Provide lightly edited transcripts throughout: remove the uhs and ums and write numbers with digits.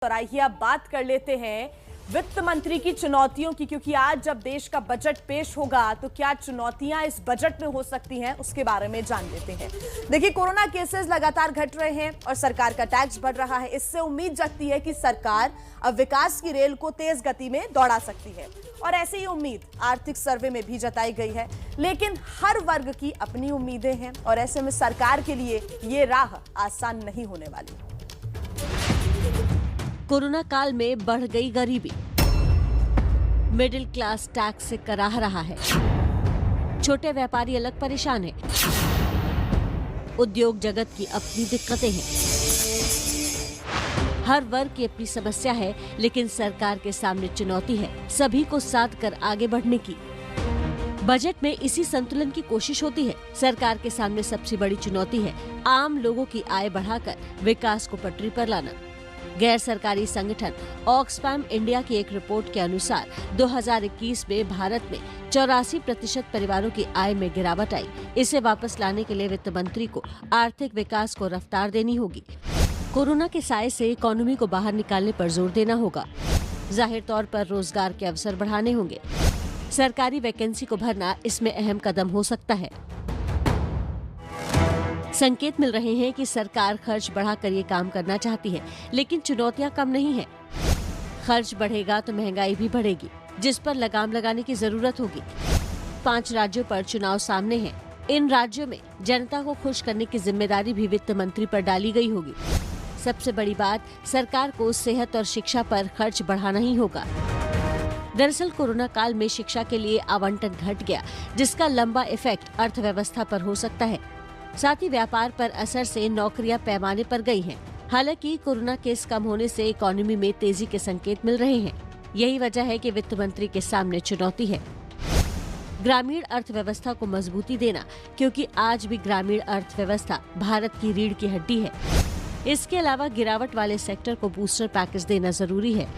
और आइए अब बात कर लेते हैं वित्त मंत्री की चुनौतियों की, क्योंकि आज जब देश का बजट पेश होगा तो क्या चुनौतियां इस बजट में हो सकती हैं उसके बारे में जान लेते हैं। देखिए, कोरोना केसेस लगातार घट रहे हैं और सरकार का टैक्स बढ़ रहा है। इससे उम्मीद जगती है कि सरकार अब विकास की रेल को तेज गति में दौड़ा सकती है और ऐसी ही उम्मीद आर्थिक सर्वे में भी जताई गई है। लेकिन हर वर्ग की अपनी उम्मीदें हैं और ऐसे में सरकार के लिए ये राह आसान नहीं होने वाली। कोरोना काल में बढ़ गई गरीबी, मिडिल क्लास टैक्स से कराह रहा है, छोटे व्यापारी अलग परेशान हैं, उद्योग जगत की अपनी दिक्कतें हैं। हर वर्ग की अपनी समस्या है, लेकिन सरकार के सामने चुनौती है सभी को साथ कर आगे बढ़ने की। बजट में इसी संतुलन की कोशिश होती है। सरकार के सामने सबसे बड़ी चुनौती है आम लोगों की आय बढ़ाकर विकास को पटरी पर लाना। गैर सरकारी संगठन ऑक्सफैम इंडिया की एक रिपोर्ट के अनुसार 2021 में भारत में 84% परिवारों की आय में गिरावट आई। इसे वापस लाने के लिए वित्त मंत्री को आर्थिक विकास को रफ्तार देनी होगी। कोरोना के साए से इकोनॉमी को बाहर निकालने पर जोर देना होगा। जाहिर तौर पर रोजगार के अवसर बढ़ाने होंगे। सरकारी वैकेंसी को भरना इसमें अहम कदम हो सकता है। संकेत मिल रहे हैं कि सरकार खर्च बढ़ाकर ये काम करना चाहती है, लेकिन चुनौतियां कम नहीं है। खर्च बढ़ेगा तो महंगाई भी बढ़ेगी, जिस पर लगाम लगाने की जरूरत होगी। 5 राज्यों पर चुनाव सामने हैं। इन राज्यों में जनता को खुश करने की जिम्मेदारी भी वित्त मंत्री पर डाली गई होगी। सबसे बड़ी बात, सरकार को सेहत और शिक्षा पर खर्च बढ़ाना ही होगा। दरअसल कोरोना काल में शिक्षा के लिए आवंटन घट गया, जिसका लंबा इफेक्ट अर्थव्यवस्था पर हो सकता है। साथ ही व्यापार पर असर से नौकरियां पैमाने पर गई हैं। हालांकि कोरोना केस कम होने से इकोनॉमी में तेजी के संकेत मिल रहे हैं। यही वजह है कि वित्त मंत्री के सामने चुनौती है ग्रामीण अर्थव्यवस्था को मजबूती देना, क्योंकि आज भी ग्रामीण अर्थव्यवस्था भारत की रीढ़ की हड्डी है। इसके अलावा गिरावट वाले सेक्टर को बूस्टर पैकेज देना जरूरी है।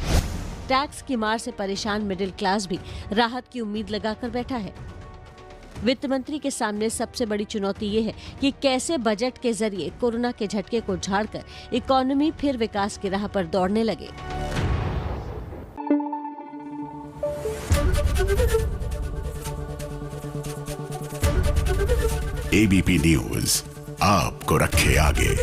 टैक्स की मार से परेशान मिडिल क्लास भी राहत की उम्मीद लगाकर बैठा है। वित्त मंत्री के सामने सबसे बड़ी चुनौती ये है कि कैसे बजट के जरिए कोरोना के झटके को झाड़कर इकोनॉमी फिर विकास की राह पर दौड़ने लगे। एबीपी न्यूज आपको रखे आगे।